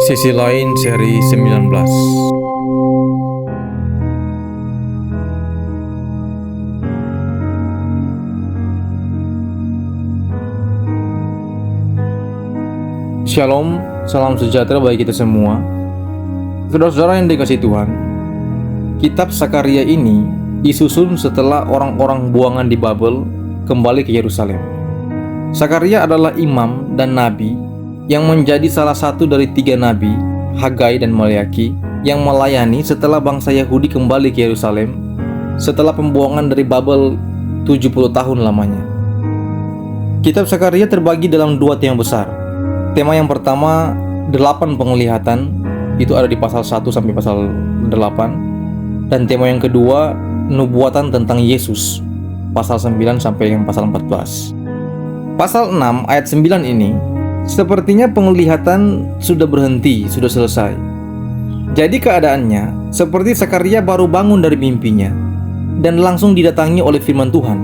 Sisi lain seri 19. Shalom, salam sejahtera bagi kita semua. Saudara-saudara yang dikasihi Tuhan, kitab Sakaria ini disusun setelah orang-orang buangan di Babel kembali ke Yerusalem. Sakaria adalah imam dan nabi yang menjadi salah satu dari 3 nabi, Hagai dan Maleaki, yang melayani setelah bangsa Yahudi kembali ke Yerusalem setelah pembuangan dari Babel 70 tahun lamanya. Kitab Sakaria terbagi dalam 2 tema besar. Tema yang pertama, 8 penglihatan, itu ada di pasal 1 sampai pasal 8. Dan tema yang kedua, nubuatan tentang Yesus, pasal 9 sampai yang pasal 14. Pasal 6 ayat 9 ini, sepertinya penglihatan sudah berhenti, sudah selesai. Jadi keadaannya seperti Sakaria baru bangun dari mimpinya dan langsung didatangi oleh firman Tuhan.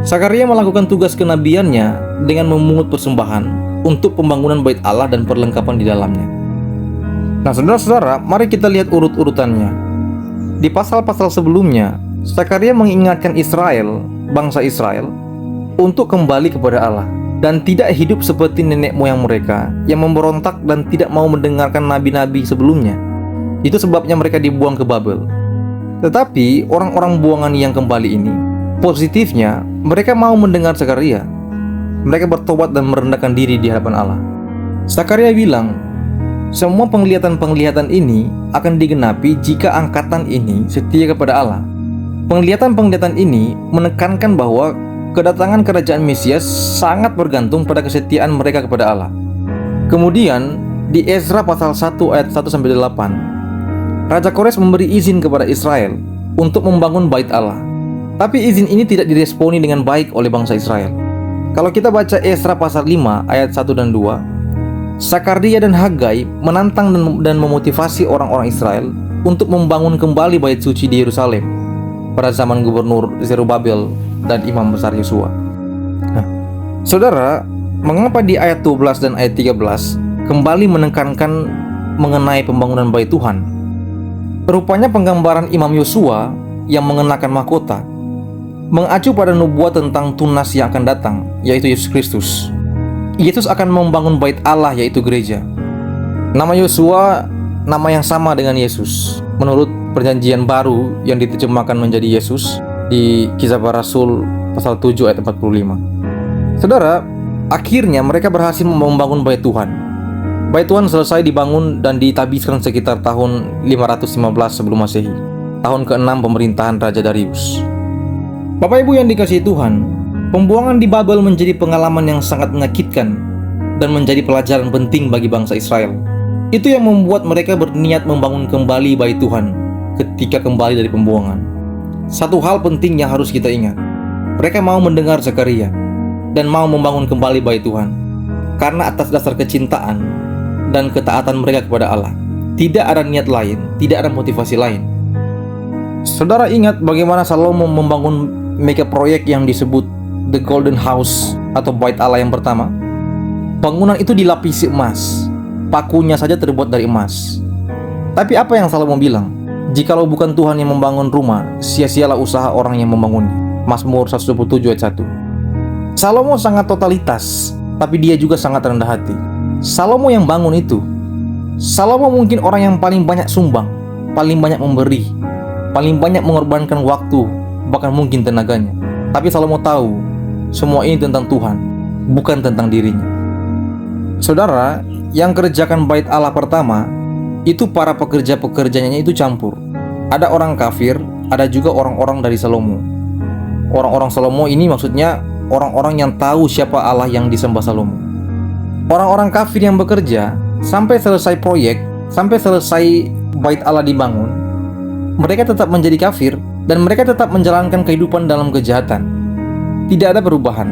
Sakaria melakukan tugas kenabiannya dengan memungut persembahan untuk pembangunan bait Allah dan perlengkapan di dalamnya. Nah, saudara-saudara, mari kita lihat urut-urutannya. Di pasal-pasal sebelumnya, Sakaria mengingatkan Israel, bangsa Israel, untuk kembali kepada Allah dan tidak hidup seperti nenek moyang mereka yang memberontak dan tidak mau mendengarkan nabi-nabi sebelumnya. Itu sebabnya mereka dibuang ke Babel. Tetapi orang-orang buangan yang kembali ini, positifnya mereka mau mendengar Sakaria. Mereka bertobat dan merendahkan diri di hadapan Allah. Sakaria bilang, semua penglihatan-penglihatan ini akan digenapi jika angkatan ini setia kepada Allah. Penglihatan-penglihatan ini menekankan bahwa kedatangan kerajaan Mesias sangat bergantung pada kesetiaan mereka kepada Allah. Kemudian, di Ezra pasal 1 ayat 1-8, Raja Kores memberi izin kepada Israel untuk membangun bait Allah. Tapi izin ini tidak diresponi dengan baik oleh bangsa Israel. Kalau kita baca Ezra pasal 5 ayat 1 dan 2, Sakaria dan Hagai menantang dan memotivasi orang-orang Israel untuk membangun kembali bait suci di Yerusalem pada zaman gubernur Zerubabel dan imam besar Yosua. Nah, saudara, mengapa di ayat 12 dan ayat 13 kembali menekankan mengenai pembangunan bait Tuhan? Rupanya penggambaran imam Yosua yang mengenakan mahkota mengacu pada nubuat tentang tunas yang akan datang, yaitu Yesus Kristus. Yesus akan membangun bait Allah, yaitu gereja. Nama Yosua, nama yang sama dengan Yesus menurut perjanjian baru yang diterjemahkan menjadi Yesus di Kisah Para Rasul pasal 7 ayat 45. Saudara, akhirnya mereka berhasil membangun bait Tuhan. Bait Tuhan selesai dibangun dan ditabiskan sekitar tahun 515 sebelum Masehi, tahun ke-6 pemerintahan Raja Darius. Bapak Ibu yang dikasihi Tuhan, pembuangan di Babel menjadi pengalaman yang sangat menyakitkan dan menjadi pelajaran penting bagi bangsa Israel. Itu yang membuat mereka berniat membangun kembali bait Tuhan ketika kembali dari pembuangan. Satu hal penting yang harus kita ingat, mereka mau mendengar Sakaria dan mau membangun kembali bait Tuhan karena atas dasar kecintaan dan ketaatan mereka kepada Allah. Tidak ada niat lain, tidak ada motivasi lain. Saudara ingat bagaimana Salomo membangun mega proyek yang disebut The Golden House atau bait Allah yang pertama? Bangunan itu dilapisi emas, pakunya saja terbuat dari emas. Tapi apa yang Salomo bilang? Jikalau bukan Tuhan yang membangun rumah, sia-sialah usaha orang yang membangunnya. Mazmur 127 ayat 1. Salomo sangat totalitas, tapi dia juga sangat rendah hati. Salomo yang bangun itu. Salomo mungkin orang yang paling banyak sumbang, paling banyak memberi, paling banyak mengorbankan waktu, bahkan mungkin tenaganya. Tapi Salomo tahu semua ini tentang Tuhan, bukan tentang dirinya. Saudara, yang kerjakan bait Allah pertama itu para pekerja-pekerjanya itu campur. Ada orang kafir, ada juga orang-orang dari Salomo. Orang-orang Salomo ini maksudnya orang-orang yang tahu siapa Allah yang disembah Salomo. Orang-orang kafir yang bekerja sampai selesai proyek, sampai selesai bait Allah dibangun, mereka tetap menjadi kafir dan mereka tetap menjalankan kehidupan dalam kejahatan. Tidak ada perubahan.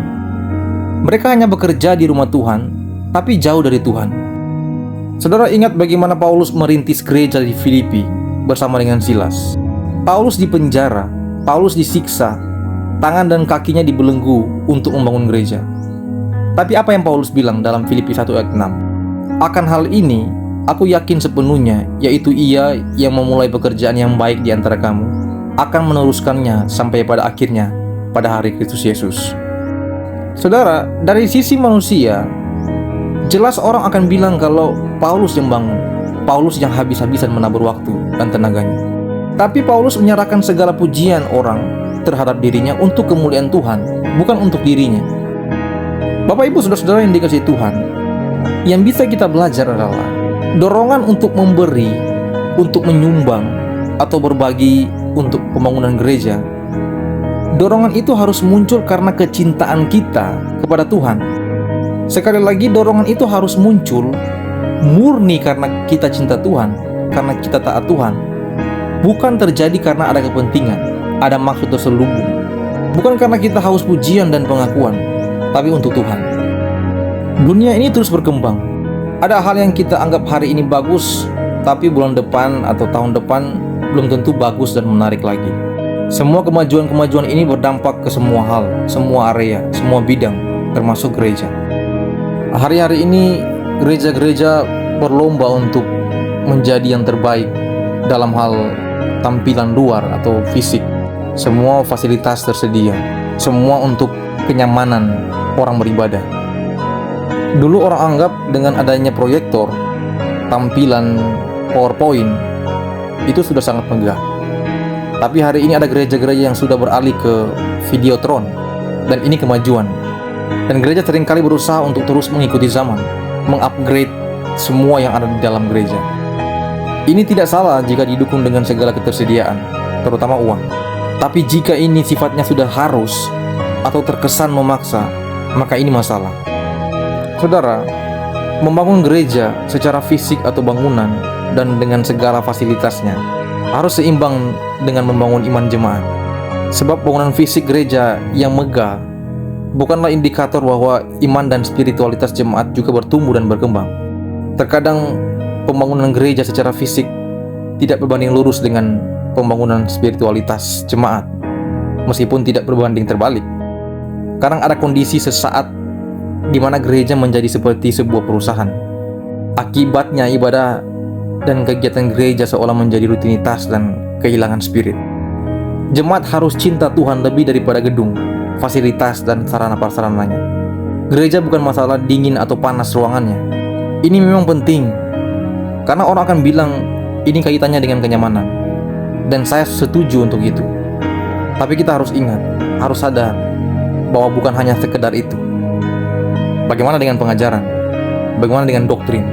Mereka hanya bekerja di rumah Tuhan, tapi jauh dari Tuhan. Saudara ingat bagaimana Paulus merintis gereja di Filipi bersama dengan Silas. Paulus dipenjara, Paulus disiksa, tangan dan kakinya dibelenggu untuk membangun gereja. Tapi apa yang Paulus bilang dalam Filipi 1 ayat 6? Akan hal ini, aku yakin sepenuhnya, yaitu Ia yang memulai pekerjaan yang baik di antara kamu, akan meneruskannya sampai pada akhirnya, pada hari Kristus Yesus. Saudara, dari sisi manusia, jelas orang akan bilang kalau Paulus yang bangun, Paulus yang habis-habisan menabur waktu dan tenaganya. Tapi Paulus menyerahkan segala pujian orang terhadap dirinya untuk kemuliaan Tuhan, bukan untuk dirinya. Bapak Ibu saudara-saudara yang dikasihi Tuhan, yang bisa kita belajar adalah dorongan untuk memberi, untuk menyumbang, atau berbagi untuk pembangunan gereja. Dorongan itu harus muncul karena kecintaan kita kepada Tuhan. Sekali lagi, dorongan itu harus muncul murni karena kita cinta Tuhan, karena kita taat Tuhan. Bukan terjadi karena ada kepentingan, ada maksud terselubung. Bukan karena kita haus pujian dan pengakuan, tapi untuk Tuhan. Dunia ini terus berkembang. Ada hal yang kita anggap hari ini bagus, tapi bulan depan atau tahun depan belum tentu bagus dan menarik lagi. Semua kemajuan-kemajuan ini berdampak ke semua hal, semua area, semua bidang, termasuk gereja. Hari-hari ini gereja-gereja berlomba untuk menjadi yang terbaik dalam hal tampilan luar atau fisik. Semua fasilitas tersedia, semua untuk kenyamanan orang beribadah. Dulu orang anggap dengan adanya proyektor, tampilan PowerPoint itu sudah sangat megah. Tapi hari ini ada gereja-gereja yang sudah beralih ke Videotron, dan ini kemajuan. Dan gereja seringkali berusaha untuk terus mengikuti zaman, mengupgrade semua yang ada di dalam gereja. Ini tidak salah jika didukung dengan segala ketersediaan, terutama uang. Tapi jika ini sifatnya sudah harus atau terkesan memaksa, maka ini masalah. Saudara, membangun gereja secara fisik atau bangunan dan dengan segala fasilitasnya harus seimbang dengan membangun iman jemaat. Sebab bangunan fisik gereja yang megah bukanlah indikator bahwa iman dan spiritualitas jemaat juga bertumbuh dan berkembang. Terkadang pembangunan gereja secara fisik tidak berbanding lurus dengan pembangunan spiritualitas jemaat, meskipun tidak berbanding terbalik. Kadang ada kondisi sesaat di mana gereja menjadi seperti sebuah perusahaan. Akibatnya ibadah dan kegiatan gereja seolah menjadi rutinitas dan kehilangan spirit. Jemaat harus cinta Tuhan lebih daripada gedung, fasilitas, dan sarana-prasarananya. Gereja bukan masalah dingin atau panas ruangannya. Ini memang penting, karena orang akan bilang ini kaitannya dengan kenyamanan, dan saya setuju untuk itu. Tapi kita harus ingat, harus sadar bahwa bukan hanya sekedar itu. Bagaimana dengan pengajaran? Bagaimana dengan doktrin?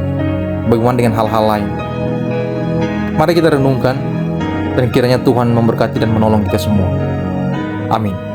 Bagaimana dengan hal-hal lain? Mari kita renungkan, dan kiranya Tuhan memberkati dan menolong kita semua. Amin.